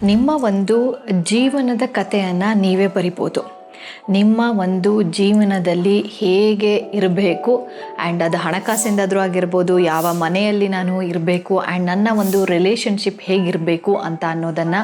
ನಿಮ್ಮ ಒಂದು ಜೀವನದ ಕಥೆಯನ್ನು ನೀವೇ ಬರಿಬೋದು. ನಿಮ್ಮ ಒಂದು ಜೀವನದಲ್ಲಿ ಹೇಗೆ ಇರಬೇಕು ಆ್ಯಂಡ್ ಅದು ಹಣಕಾಸಿಂದಾದರೂ ಆಗಿರ್ಬೋದು, ಯಾವ ಮನೆಯಲ್ಲಿ ನಾನು ಇರಬೇಕು ಆ್ಯಂಡ್ ನನ್ನ ಒಂದು ರಿಲೇಷನ್ಶಿಪ್ ಹೇಗಿರಬೇಕು ಅಂತ ಅನ್ನೋದನ್ನು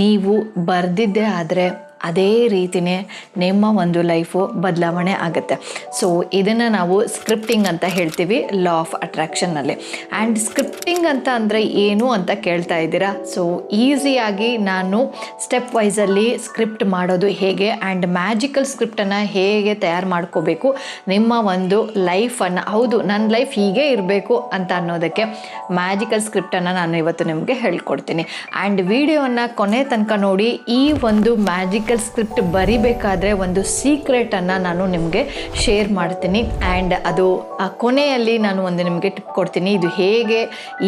ನೀವು ಬರೆದಿದ್ದೇ ಆದರೆ ಅದೇ ರೀತಿಯೇ ನಿಮ್ಮ ಒಂದು ಲೈಫು ಬದಲಾವಣೆ ಆಗುತ್ತೆ. ಸೊ ಇದನ್ನು ನಾವು ಸ್ಕ್ರಿಪ್ಟಿಂಗ್ ಅಂತ ಹೇಳ್ತೀವಿ ಲಾ ಆಫ್ ಅಟ್ರಾಕ್ಷನ್ನಲ್ಲಿ. ಆ್ಯಂಡ್ ಸ್ಕ್ರಿಪ್ಟಿಂಗ್ ಅಂತ ಅಂದರೆ ಏನು ಅಂತ ಕೇಳ್ತಾ ಇದ್ದೀರಾ. ಸೊ ಈಸಿಯಾಗಿ ನಾನು ಸ್ಟೆಪ್ ವೈಸಲ್ಲಿ ಸ್ಕ್ರಿಪ್ಟ್ ಮಾಡೋದು ಹೇಗೆ ಆ್ಯಂಡ್ ಮ್ಯಾಜಿಕಲ್ ಸ್ಕ್ರಿಪ್ಟನ್ನು ಹೇಗೆ ತಯಾರು ಮಾಡ್ಕೋಬೇಕು, ನಿಮ್ಮ ಒಂದು ಲೈಫನ್ನು, ಹೌದು ನನ್ನ ಲೈಫ್ ಹೀಗೆ ಇರಬೇಕು ಅಂತ ಅನ್ನೋದಕ್ಕೆ ಮ್ಯಾಜಿಕಲ್ ಸ್ಕ್ರಿಪ್ಟನ್ನು ನಾನು ಇವತ್ತು ನಿಮಗೆ ಹೇಳ್ಕೊಡ್ತೀನಿ. ಆ್ಯಂಡ್ ವಿಡಿಯೋವನ್ನು ಕೊನೆ ತನಕ ನೋಡಿ. ಈ ಒಂದು ಮ್ಯಾಜಿಕಲ್ ಸ್ಕ್ರಿಪ್ಟ್ ಬರಿಬೇಕಾದ್ರೆ ಒಂದು ಸೀಕ್ರೆಟನ್ನು ನಾನು ನಿಮಗೆ ಶೇರ್ ಮಾಡ್ತೀನಿ ಆ್ಯಂಡ್ ಅದು ಕೊನೆಯಲ್ಲಿ ನಾನು ಒಂದು ನಿಮಗೆ ಟಿಪ್ ಕೊಡ್ತೀನಿ, ಇದು ಹೇಗೆ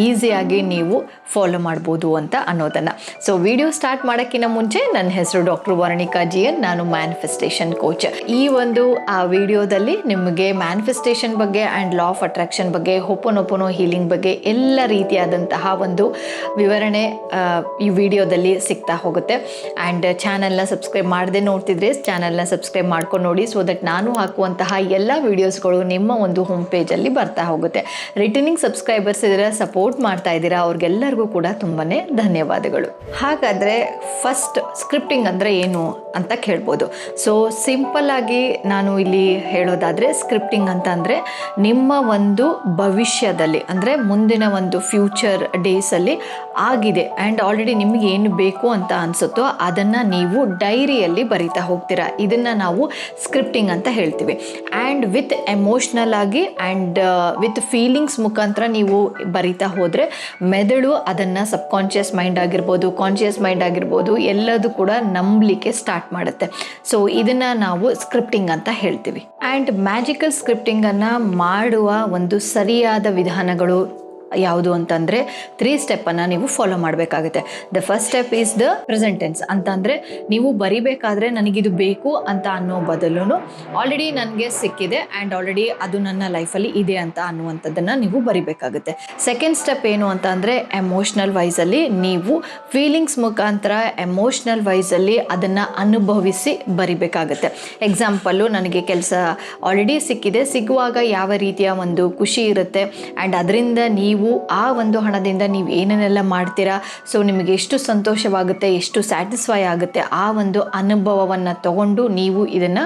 ಈಸಿಯಾಗಿ ನೀವು ಫಾಲೋ ಮಾಡ್ಬೋದು ಅಂತ ಅನ್ನೋದನ್ನು. ಸೊ ವಿಡಿಯೋ ಸ್ಟಾರ್ಟ್ ಮಾಡೋಕ್ಕಿಂತ ಮುಂಚೆ ನನ್ನ ಹೆಸರು ಡಾಕ್ಟರ್ ವರ್ಣಿಕಾ GN, ನಾನು ಮ್ಯಾನಿಫೆಸ್ಟೇಷನ್ ಕೋಚ್. ಈ ಒಂದು ವಿಡಿಯೋದಲ್ಲಿ ನಿಮಗೆ ಮ್ಯಾನಿಫೆಸ್ಟೇಷನ್ ಬಗ್ಗೆ ಆ್ಯಂಡ್ ಲಾ ಆಫ್ ಅಟ್ರಾಕ್ಷನ್ ಬಗ್ಗೆ, ಹೋಪೋನೋಪೋನೋ ಹೀಲಿಂಗ್ ಬಗ್ಗೆ ಎಲ್ಲ ರೀತಿಯಾದಂತಹ ಒಂದು ವಿವರಣೆ ಈ ವಿಡಿಯೋದಲ್ಲಿ ಸಿಗ್ತಾ ಹೋಗುತ್ತೆ. ಆ್ಯಂಡ್ ಚಾನಲ್ನ ಸಬ್ಸ್ಕ್ರೈಬ್ ಮಾಡದೆ ನೋಡ್ತಿದ್ರೆ ಚಾನಲ್ನ ಸಬ್ಸ್ಕ್ರೈಬ್ ಮಾಡ್ಕೊಂಡು ನೋಡಿ, ಸೊ ದಟ್ ನಾನು ಹಾಕುವಂತಹ ಎಲ್ಲ ವೀಡಿಯೋಸ್ಗಳು ನಿಮ್ಮ ಒಂದು ಹೋಮ್ ಪೇಜಲ್ಲಿ ಬರ್ತಾ ಹೋಗುತ್ತೆ. ರಿಟರ್ನಿಂಗ್ ಸಬ್ಸ್ಕ್ರೈಬರ್ಸ್ ಇದ್ದೀರಾ, ಸಪೋರ್ಟ್ ಮಾಡ್ತಾ ಇದ್ದೀರಾ, ಅವ್ರಿಗೆಲ್ಲರಿಗೂ ಕೂಡ ತುಂಬಾ ಧನ್ಯವಾದಗಳು. ಹಾಗಾದರೆ ಫಸ್ಟ್ ಸ್ಕ್ರಿಪ್ಟಿಂಗ್ ಅಂದರೆ ಏನು ಅಂತ ಕೇಳ್ಬೋದು. ಸೊ ಸಿಂಪಲ್ ಆಗಿ ನಾನು ಇಲ್ಲಿ ಹೇಳೋದಾದರೆ ಸ್ಕ್ರಿಪ್ಟಿಂಗ್ ಅಂತ ಅಂದರೆ ನಿಮ್ಮ ಒಂದು ಭವಿಷ್ಯದಲ್ಲಿ, ಅಂದರೆ ಮುಂದಿನ ಒಂದು ಫ್ಯೂಚರ್ ಡೇಸಲ್ಲಿ ಆಗಿದೆ ಆ್ಯಂಡ್ ಆಲ್ರೆಡಿ ನಿಮಗೆ ಏನು ಬೇಕು ಅಂತ ಅನಿಸುತ್ತೋ ಅದನ್ನು ನೀವು ಡೈರಿಯಲ್ಲಿ ಬರಿತಾ ಹೋಗ್ತೀರಾ. ಇದನ್ನು ನಾವು ಸ್ಕ್ರಿಪ್ಟಿಂಗ್ ಅಂತ ಹೇಳ್ತೀವಿ. ಆ್ಯಂಡ್ ವಿತ್ ಎಮೋಷ್ನಲ್ ಆಗಿ ಆ್ಯಂಡ್ ವಿತ್ ಫೀಲಿಂಗ್ಸ್ ಮುಖಾಂತರ ನೀವು ಬರಿತಾ ಹೋದರೆ ಮೆದುಳು ಅದನ್ನು ಸಬ್ಕಾನ್ಷಿಯಸ್ ಮೈಂಡ್ ಆಗಿರ್ಬೋದು, ಕಾನ್ಷಿಯಸ್ ಮೈಂಡ್ ಆಗಿರ್ಬೋದು, ಎಲ್ಲದೂ ಕೂಡ ನಂಬಲಿಕ್ಕೆ ಸ್ಟಾರ್ಟ್ ಮಾಡುತ್ತೆ. ಸೊ ಇದನ್ನು ನಾವು ಸ್ಕ್ರಿಪ್ಟಿಂಗ್ ಅಂತ ಹೇಳ್ತೀವಿ. ಆ್ಯಂಡ್ ಮ್ಯಾಜಿಕಲ್ ಸ್ಕ್ರಿಪ್ಟಿಂಗನ್ನು ಮಾಡುವ ಒಂದು ಸರಿಯಾದ ವಿಧಾನಗಳು ಯಾವುದು ಅಂತಂದರೆ 3 ಸ್ಟೆಪ್ಪನ್ನು ನೀವು ಫಾಲೋ ಮಾಡಬೇಕಾಗುತ್ತೆ. The first step is the present tense. ಅಂತಂದರೆ ನೀವು ಬರಿಬೇಕಾದ್ರೆ ನನಗಿದು ಬೇಕು ಅಂತ ಅನ್ನೋ ಬದಲು ಆಲ್ರೆಡಿ ನನಗೆ ಸಿಕ್ಕಿದೆ ಆ್ಯಂಡ್ ಆಲ್ರೆಡಿ ಅದು ನನ್ನ ಲೈಫಲ್ಲಿ ಇದೆ ಅಂತ ಅನ್ನುವಂಥದ್ದನ್ನು ನೀವು ಬರಿಬೇಕಾಗುತ್ತೆ. ಸೆಕೆಂಡ್ ಸ್ಟೆಪ್ ಏನು ಅಂತ ಅಂದರೆ ಎಮೋಷ್ನಲ್ ವೈಸಲ್ಲಿ ನೀವು ಫೀಲಿಂಗ್ಸ್ ಮುಖಾಂತರ ಎಮೋಷ್ನಲ್ ವೈಸಲ್ಲಿ ಅದನ್ನು ಅನುಭವಿಸಿ ಬರಿಬೇಕಾಗುತ್ತೆ. ಎಕ್ಸಾಂಪಲ್ಲು, ನನಗೆ ಕೆಲಸ ಆಲ್ರೆಡಿ ಸಿಕ್ಕಿದೆ, ಸಿಗುವಾಗ ಯಾವ ರೀತಿಯ ಒಂದು ಖುಷಿ ಇರುತ್ತೆ ಆ್ಯಂಡ್ ಅದರಿಂದ ನೀವು ಆ ಒಂದು ಹಣದಿಂದ ನೀವು ಏನೇನೆಲ್ಲ ಮಾಡ್ತೀರಾ, ಸೊ ನಿಮಗೆ ಎಷ್ಟು ಸಂತೋಷವಾಗುತ್ತೆ, ಎಷ್ಟು ಸ್ಯಾಟಿಸ್ಫೈ ಆಗುತ್ತೆ, ಆ ಒಂದು ಅನುಭವವನ್ನು ತಗೊಂಡು ನೀವು ಇದನ್ನು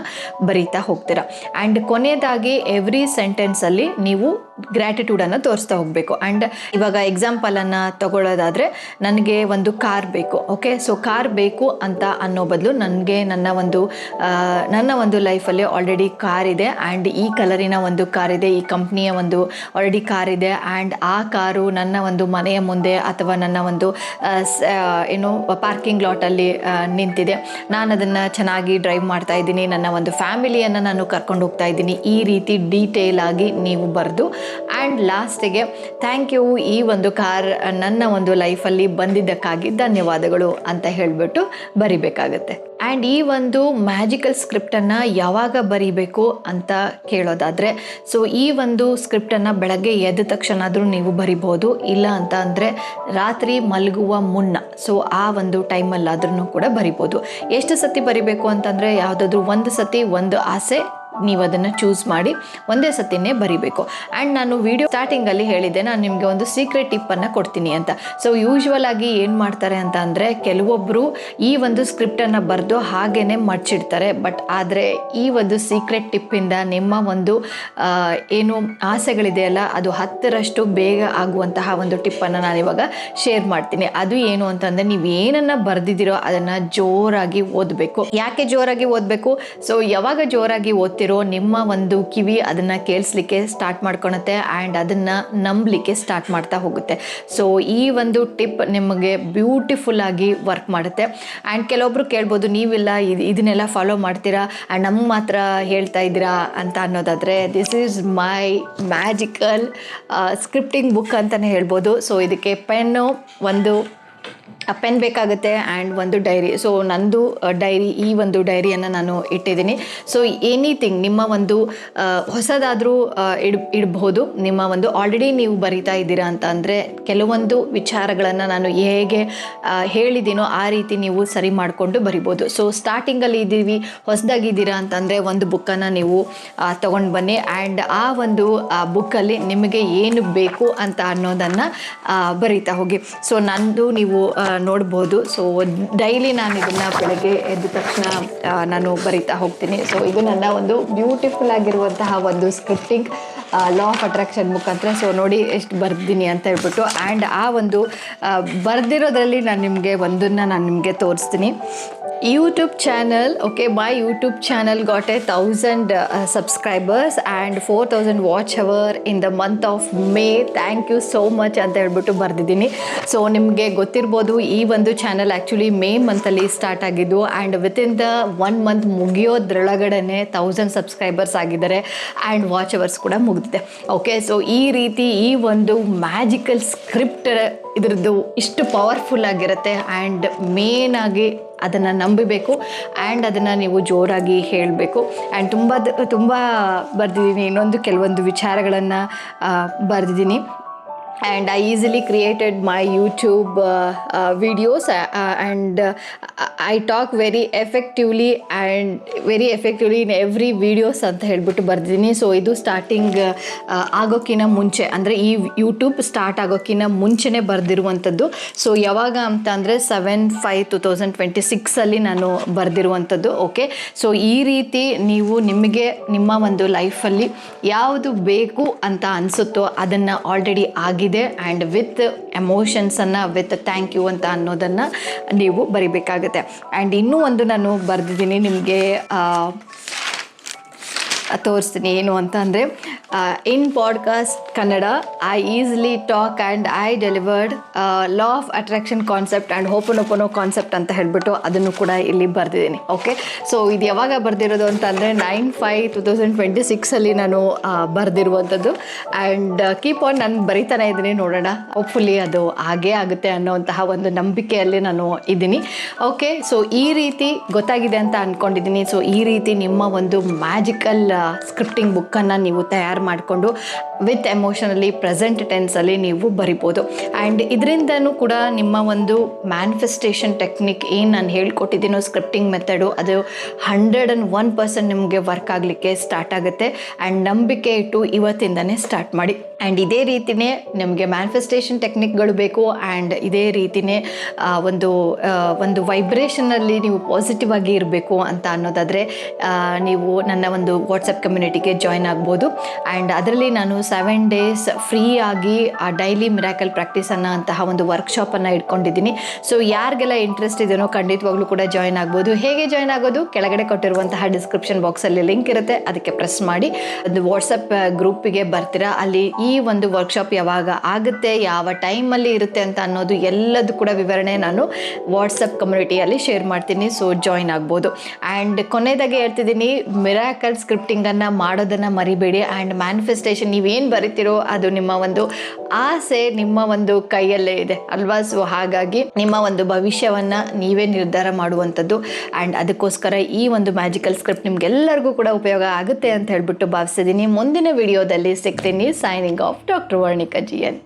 ಬರೀತಾ ಹೋಗ್ತೀರಾ. ಆ್ಯಂಡ್ ಕೊನೆಯದಾಗಿ ಎವ್ರಿ ಸೆಂಟೆನ್ಸಲ್ಲಿ ನೀವು ಗ್ರ್ಯಾಟಿಟ್ಯೂಡನ್ನು ತೋರಿಸ್ತಾ ಹೋಗಬೇಕು. ಆ್ಯಂಡ್ ಇವಾಗ ಎಕ್ಸಾಂಪಲನ್ನು ತಗೊಳ್ಳೋದಾದರೆ, ನನಗೆ ಒಂದು ಕಾರ್ ಬೇಕು, ಓಕೆ, ಸೊ ಕಾರ್ ಬೇಕು ಅಂತ ಅನ್ನೋ ಬದಲು ನನಗೆ ನನ್ನ ಒಂದು ಲೈಫಲ್ಲಿ ಆಲ್ರೆಡಿ ಕಾರ್ ಇದೆ ಆ್ಯಂಡ್ ಈ ಕಲರಿನ ಒಂದು ಕಾರ್ ಇದೆ, ಈ ಕಂಪ್ನಿಯ ಒಂದು ಆಲ್ರೆಡಿ ಕಾರ್ ಇದೆ ಆ್ಯಂಡ್ ಆ ಕಾರು ನನ್ನ ಒಂದು ಮನೆಯ ಮುಂದೆ ಅಥವಾ ನನ್ನ ಒಂದು ಪಾರ್ಕಿಂಗ್ ಲಾಟಲ್ಲಿ ನಿಂತಿದೆ, ನಾನು ಅದನ್ನು ಚೆನ್ನಾಗಿ ಡ್ರೈವ್ ಮಾಡ್ತಾ ಇದ್ದೀನಿ, ನನ್ನ ಒಂದು ಫ್ಯಾಮಿಲಿಯನ್ನು ನಾನು ಕರ್ಕೊಂಡು ಹೋಗ್ತಾ ಇದ್ದೀನಿ, ಈ ರೀತಿ ಡೀಟೇಲ್ ಆಗಿ ನೀವು ಬರೆದು ಆ್ಯಂಡ್ ಲಾಸ್ಟಿಗೆ ಥ್ಯಾಂಕ್ ಯು, ಈ ಒಂದು ಕಾರ್ ನನ್ನ ಒಂದು ಲೈಫಲ್ಲಿ ಬಂದಿದ್ದಕ್ಕಾಗಿ ಧನ್ಯವಾದಗಳು ಅಂತ ಹೇಳಿಬಿಟ್ಟು ಬರಿಬೇಕಾಗತ್ತೆ. ಆ್ಯಂಡ್ ಈ ಒಂದು ಮ್ಯಾಜಿಕಲ್ ಸ್ಕ್ರಿಪ್ಟನ್ನು ಯಾವಾಗ ಬರಿಬೇಕು ಅಂತ ಕೇಳೋದಾದರೆ, ಸೊ ಈ ಒಂದು ಸ್ಕ್ರಿಪ್ಟನ್ನು ಬೆಳಗ್ಗೆ ಎದ್ದ ತಕ್ಷಣ ಆದರೂ ನೀವು ಬರಿಬೋದು, ಇಲ್ಲ ಅಂತ ಅಂದರೆ ರಾತ್ರಿ ಮಲಗುವ ಮುನ್ನ, ಸೊ ಆ ಒಂದು ಟೈಮಲ್ಲಾದ್ರೂ ಕೂಡ ಬರಿಬೋದು. ಎಷ್ಟು ಸತಿ ಬರಿಬೇಕು ಅಂತಂದರೆ, ಯಾವುದಾದ್ರೂ ಒಂದು ಸತಿ ಒಂದು ಆಸೆ ನೀವು ಅದನ್ನು ಚೂಸ್ ಮಾಡಿ ಒಂದೇ ಸತಿನೇ ಬರಿಬೇಕು. ಆ್ಯಂಡ್ ನಾನು ವಿಡಿಯೋ ಸ್ಟಾರ್ಟಿಂಗಲ್ಲಿ ಹೇಳಿದ್ದೆ, ನಾನು ನಿಮಗೆ ಒಂದು ಸೀಕ್ರೆಟ್ ಟಿಪ್ಪನ್ನು ಕೊಡ್ತೀನಿ ಅಂತ. ಸೊ ಯೂಶ್ವಲ್ ಆಗಿ ಏನು ಮಾಡ್ತಾರೆ ಅಂತ ಅಂದರೆ, ಕೆಲವೊಬ್ಬರು ಈ ಒಂದು ಸ್ಕ್ರಿಪ್ಟನ್ನು ಬರೆದು ಹಾಗೇ ಮಡ್ಚಿಡ್ತಾರೆ. ಬಟ್ ಆದರೆ ಈ ಒಂದು ಸೀಕ್ರೆಟ್ ಟಿಪ್ಪಿಂದ ನಿಮ್ಮ ಒಂದು ಏನು ಆಸೆಗಳಿದೆಯಲ್ಲ, ಅದು 10ರಷ್ಟು ಬೇಗ ಆಗುವಂತಹ ಒಂದು ಟಿಪ್ಪನ್ನು ನಾನಿವಾಗ ಶೇರ್ ಮಾಡ್ತೀನಿ. ಅದು ಏನು ಅಂತಂದರೆ, ನೀವು ಏನನ್ನು ಬರೆದಿದ್ದೀರೋ ಅದನ್ನು ಜೋರಾಗಿ ಓದಬೇಕು. ಯಾಕೆ ಜೋರಾಗಿ ಓದಬೇಕು? ಸೊ ಯಾವಾಗ ಜೋರಾಗಿ ಓದ್ತೀರೋ ನಿಮ್ಮ ಒಂದು ಕಿವಿ ಅದನ್ನು ಕೇಳಿಸ್ಲಿಕ್ಕೆ ಸ್ಟಾರ್ಟ್ ಮಾಡ್ಕೊಳುತ್ತೆ ಆ್ಯಂಡ್ ಅದನ್ನು ನಂಬಲಿಕ್ಕೆ ಸ್ಟಾರ್ಟ್ ಮಾಡ್ತಾ ಹೋಗುತ್ತೆ. ಸೊ ಈ ಒಂದು ಟಿಪ್ ನಿಮಗೆ ಬ್ಯೂಟಿಫುಲ್ ಆಗಿ ವರ್ಕ್ ಮಾಡುತ್ತೆ. ಆ್ಯಂಡ್ ಕೆಲವೊಬ್ರು ಕೇಳ್ಬೋದು, ನೀವೆಲ್ಲ ಇದನ್ನೆಲ್ಲ ಫಾಲೋ ಮಾಡ್ತೀರಾ ಆ್ಯಂಡ್ ನಮ್ಗೆ ಮಾತ್ರ ಹೇಳ್ತಾ ಇದ್ದೀರಾ ಅಂತ ಅನ್ನೋದಾದರೆ, this is my magical scripting book ಅಂತಲೇ ಹೇಳ್ಬೋದು. ಸೊ ಇದಕ್ಕೆ ಪೆನ್ನು, ಒಂದು ಪೆನ್ ಬೇಕಾಗುತ್ತೆ ಆ್ಯಂಡ್ ಒಂದು ಡೈರಿ. ಸೊ ನಂದು ಡೈರಿ, ಈ ಒಂದು ಡೈರಿಯನ್ನು ನಾನು ಇಟ್ಟಿದ್ದೀನಿ. ಸೊ ಎನಿಥಿಂಗ್ ನಿಮ್ಮ ಒಂದು ಹೊಸದಾದರೂ ಇಡಬಹುದು. ನಿಮ್ಮ ಒಂದು ಆಲ್ರೆಡಿ ನೀವು ಬರಿತಾ ಇದ್ದೀರಾ ಅಂತ ಅಂದರೆ ಕೆಲವೊಂದು ವಿಚಾರಗಳನ್ನು ನಾನು ಹೇಗೆ ಹೇಳಿದ್ದೀನೋ ಆ ರೀತಿ ನೀವು ಸರಿ ಮಾಡಿಕೊಂಡು ಬರಿಬೋದು. ಸೊ ಸ್ಟಾರ್ಟಿಂಗಲ್ಲಿ ಇದ್ದೀವಿ, ಹೊಸದಾಗಿದ್ದೀರಾ ಅಂತಂದರೆ ಒಂದು ಬುಕ್ಕನ್ನು ನೀವು ತೊಗೊಂಡು ಬನ್ನಿ ಆ್ಯಂಡ್ ಆ ಒಂದು ಬುಕ್ಕಲ್ಲಿ ನಿಮಗೆ ಏನು ಬೇಕು ಅಂತ ಅನ್ನೋದನ್ನು ಬರಿತಾ ಹೋಗಿ. ಸೊ ನಂದು ನೀವು ನೋಡ್ಬೋದು. ಸೊ ಡೈಲಿ ನಾನು ಇದನ್ನು ಬೆಳಗ್ಗೆ ಎದ್ದ ತಕ್ಷಣ ನಾನು ಬರಿತಾ ಹೋಗ್ತೀನಿ. ಸೊ ಇದು ನನ್ನ ಒಂದು ಬ್ಯೂಟಿಫುಲ್ ಆಗಿರುವಂತಹ ಒಂದು ಸ್ಕ್ರಿಪ್ಟಿಂಗ್ ಲಾ ಆಫ್ ಅಟ್ರಾಕ್ಷನ್ ಮುಖಾಂತರ. ಸೊ ನೋಡಿ ಎಷ್ಟು ಬರ್ದಿದ್ದೀನಿ ಅಂತ ಹೇಳ್ಬಿಟ್ಟು. ಆ್ಯಂಡ್ ಆ ಒಂದು ಬರ್ದಿರೋದ್ರಲ್ಲಿ ನಾನು ನಿಮಗೆ ತೋರಿಸ್ತೀನಿ. YouTube channel, okay, my YouTube channel got 1,000 subscribers and 4,000 watch hour in the month of May. Thank you so much ಅಂತ ಹೇಳ್ಬಿಟ್ಟು ಬರ್ದಿದ್ದೀನಿ. ಸೊ ನಿಮಗೆ ಗೊತ್ತಿರ್ಬೋದು, ಈ ಒಂದು ಚಾನಲ್ ಆ್ಯಕ್ಚುಲಿ ಮೇ ಮಂತಲ್ಲಿ ಸ್ಟಾರ್ಟ್ ಆಗಿದ್ದು ಆ್ಯಂಡ್ ವಿತಿನ್ ದ 1 ಮಂತ್ ಮುಗಿಯೋದ್ರೊಳಗಡೆ 1,000 ಸಬ್ಸ್ಕ್ರೈಬರ್ಸ್ ಆಗಿದ್ದಾರೆ ಆ್ಯಂಡ್ ವಾಚ್ ಅವರ್ಸ್ ಕೂಡ ಮುಗಿದಿದೆ. ಓಕೆ, ಸೊ ಈ ರೀತಿ ಈ ಒಂದು ಮ್ಯಾಜಿಕಲ್ ಸ್ಕ್ರಿಪ್ಟ್ ಇದ್ರದ್ದು ಇಷ್ಟು ಪವರ್ಫುಲ್ ಆಗಿರುತ್ತೆ ಆ್ಯಂಡ್ ಮೇನ್ ಆಗಿ ಅದನ್ನು ನಂಬಬೇಕು ಆ್ಯಂಡ್ ಅದನ್ನು ನೀವು ಜೋರಾಗಿ ಹೇಳಬೇಕು. ಆ್ಯಂಡ್ ತುಂಬ ಬರೆದಿದ್ದೀನಿ. ಇನ್ನೊಂದು ಕೆಲವೊಂದು ವಿಚಾರಗಳನ್ನು ಬರೆದಿದ್ದೀನಿ. And I easily created my YouTube videos and I talk very effectively in every videos ಅಂತ ಹೇಳ್ಬಿಟ್ಟು ಬರ್ದಿದ್ದೀನಿ. ಸೊ ಇದು ಸ್ಟಾರ್ಟಿಂಗ್ ಆಗೋಕ್ಕಿಂತ ಮುಂಚೆ, ಅಂದರೆ ಈ ಯೂಟ್ಯೂಬ್ ಸ್ಟಾರ್ಟ್ ಆಗೋಕ್ಕಿಂತ ಮುಂಚೆನೇ ಬರೆದಿರುವಂಥದ್ದು. ಸೊ ಯಾವಾಗ ಅಂತ ಅಂದರೆ 7/5/2026 ನಾನು ಬರೆದಿರುವಂಥದ್ದು. ಓಕೆ, ಸೊ ಈ ರೀತಿ ನೀವು ನಿಮಗೆ ನಿಮ್ಮ ಒಂದು ಲೈಫಲ್ಲಿ ಯಾವುದು ಬೇಕು ಅಂತ ಅನಿಸುತ್ತೋ ಅದನ್ನು ಆಲ್ರೆಡಿ ಆಗಿದೆ ಆ್ಯಂಡ್ ವಿತ್ ಎಮೋಷನ್ಸನ್ನು ವಿತ್ ಥ್ಯಾಂಕ್ ಯು ಅಂತ ಅನ್ನೋದನ್ನು ನೀವು ಬರಿಬೇಕಾಗುತ್ತೆ. ಆ್ಯಂಡ್ ಇನ್ನೂ ಒಂದು ನಾನು ಬರೆದಿದ್ದೀನಿ, ನಿಮಗೆ ತೋರಿಸ್ತೀನಿ ಏನು ಅಂತ ಅಂದರೆ, in podcast Kannada I easily talk and I delivered law of attraction concept and Hooponopono concept ಅಂತ ಹೇಳಿಬಿಟ್ಟು ಅದನ್ನು ಕೂಡ ಇಲ್ಲಿ ಬರೆದಿದ್ದೀನಿ. ಓಕೆ, ಸೊ ಇದು ಯಾವಾಗ ಬರೆದಿರೋದು ಅಂತ ಅಂದರೆ 9/5/2026 ನಾನು ಬರೆದಿರುವಂಥದ್ದು. ಆ್ಯಂಡ್ ಕೀಪ್ ಆನ್ ನಾನು ಬರಿತಾನೆ ಇದ್ದೀನಿ, ನೋಡೋಣ, ಹೋಪ್ಫುಲಿ ಅದು ಹಾಗೇ ಆಗುತ್ತೆ ಅನ್ನೋಂತಹ ಒಂದು ನಂಬಿಕೆಯಲ್ಲಿ ನಾನು ಇದ್ದೀನಿ. ಓಕೆ, ಸೊ ಈ ರೀತಿ ಗೊತ್ತಾಗಿದೆ ಅಂತ ಅಂದ್ಕೊಂಡಿದ್ದೀನಿ. ಸೊ ಈ ರೀತಿ ನಿಮ್ಮ ಒಂದು ಮ್ಯಾಜಿಕಲ್ ಸ್ಕ್ರಿಪ್ಟಿಂಗ್ ಬುಕ್ಕನ್ನು ನೀವು ತಯಾರು ಮಾಡಿಕೊಂಡು ವಿತ್ ಎಮೋಷನಲಿ ಪ್ರೆಸೆಂಟ್ ಟೆನ್ಸಲ್ಲಿ ನೀವು ಬರಿಬೋದು. ಆ್ಯಂಡ್ ಇದರಿಂದನೂ ಕೂಡ ನಿಮ್ಮ ಒಂದು ಮ್ಯಾನಿಫೆಸ್ಟೇಷನ್ ಟೆಕ್ನಿಕ್ ಏನು ನಾನು ಹೇಳ್ಕೊಟ್ಟಿದ್ದೀನೋ ಸ್ಕ್ರಿಪ್ಟಿಂಗ್ ಮೆಥಡು, ಅದು 101% ನಿಮಗೆ ವರ್ಕ್ ಆಗಲಿಕ್ಕೆ ಸ್ಟಾರ್ಟ್ ಆಗುತ್ತೆ. ಆ್ಯಂಡ್ ನಂಬಿಕೆ ಇಟ್ಟು ಇವತ್ತಿಂದನೇ ಸ್ಟಾರ್ಟ್ ಮಾಡಿ. ಆ್ಯಂಡ್ ಇದೇ ರೀತಿಯೇ ನಿಮಗೆ ಮ್ಯಾನಿಫೆಸ್ಟೇಷನ್ ಟೆಕ್ನಿಕ್ಗಳು ಬೇಕು ಆ್ಯಂಡ್ ಇದೇ ರೀತಿಯೇ ಒಂದು ವೈಬ್ರೇಷನಲ್ಲಿ ನೀವು ಪಾಸಿಟಿವ್ ಆಗಿ ಇರಬೇಕು ಅಂತ ಅನ್ನೋದಾದರೆ ನೀವು ನನ್ನ ಒಂದು ವಾಟ್ಸಪ್ ಕಮ್ಯುನಿಟಿಗೆ ಜಾಯ್ನ್ ಆಗ್ಬೋದು. ಆ್ಯಂಡ್ ಅದರಲ್ಲಿ ನಾನು 7 days ಫ್ರೀ ಆಗಿ ಡೈಲಿ ಮಿರಾಕಲ್ ಪ್ರಾಕ್ಟೀಸ್ ಅಂತಹ ಒಂದು ವರ್ಕ್ಶಾಪನ್ನು ಇಟ್ಕೊಂಡಿದ್ದೀನಿ. ಸೊ ಯಾರಿಗೆಲ್ಲ ಇಂಟ್ರೆಸ್ಟ್ ಇದೆಯೋ ಖಂಡಿತವಾಗ್ಲೂ ಕೂಡ ಜಾಯ್ನ್ ಆಗ್ಬೋದು. ಹೇಗೆ ಜಾಯ್ನ್ ಆಗೋದು? ಕೆಳಗಡೆ ಕೊಟ್ಟಿರುವಂತಹ ಡಿಸ್ಕ್ರಿಪ್ಷನ್ ಬಾಕ್ಸಲ್ಲಿ ಲಿಂಕ್ ಇರುತ್ತೆ, ಅದಕ್ಕೆ ಪ್ರೆಸ್ ಮಾಡಿ ಒಂದು ವಾಟ್ಸಪ್ ಗ್ರೂಪಿಗೆ ಬರ್ತೀರಾ. ಅಲ್ಲಿ ಈ ಒಂದು ವರ್ಕ್ಶಾಪ್ ಯಾವಾಗ ಆಗುತ್ತೆ, ಯಾವ ಟೈಮಲ್ಲಿ ಇರುತ್ತೆ ಅಂತ ಅನ್ನೋದು ಎಲ್ಲದೂ ಕೂಡ ವಿವರಣೆ ನಾನು ವಾಟ್ಸಪ್ ಕಮ್ಯುನಿಟಿಯಲ್ಲಿ ಶೇರ್ ಮಾಡ್ತೀನಿ. ಸೊ ಜಾಯ್ನ್ ಆಗ್ಬೋದು. ಆ್ಯಂಡ್ ಕೊನೆಯದಾಗಿ ಹೇಳ್ತಿದ್ದೀನಿ, ಮಿರಾಕಲ್ ಸ್ಕ್ರಿಪ್ಟಿಂಗನ್ನು ಮಾಡೋದನ್ನು ಮರಿಬೇಡಿ. ಆ್ಯಂಡ್ ಮ್ಯಾನಿಫೆಸ್ಟೇಷನ್ ನೀವೇನು ಬರಿತೀರೋ ಅದು ನಿಮ್ಮ ಒಂದು ಆಸೆ ನಿಮ್ಮ ಒಂದು ಕೈಯಲ್ಲೇ ಇದೆ ಅಲ್ವಾ? ಸೊ ಹಾಗಾಗಿ ನಿಮ್ಮ ಒಂದು ಭವಿಷ್ಯವನ್ನು ನೀವೇ ನಿರ್ಧಾರ ಮಾಡುವಂಥದ್ದು. ಆ್ಯಂಡ್ ಅದಕ್ಕೋಸ್ಕರ ಈ ಒಂದು ಮ್ಯಾಜಿಕಲ್ ಸ್ಕ್ರಿಪ್ಟ್ ನಿಮಗೆಲ್ಲರಿಗೂ ಕೂಡ ಉಪಯೋಗ ಆಗುತ್ತೆ ಅಂತ ಹೇಳ್ಬಿಟ್ಟು ಭಾವಿಸಿದ್ದೀನಿ. ಮುಂದಿನ ವಿಡಿಯೋದಲ್ಲಿ ಸಿಗ್ತೀನಿ. Signing off, doctor Varnika GN.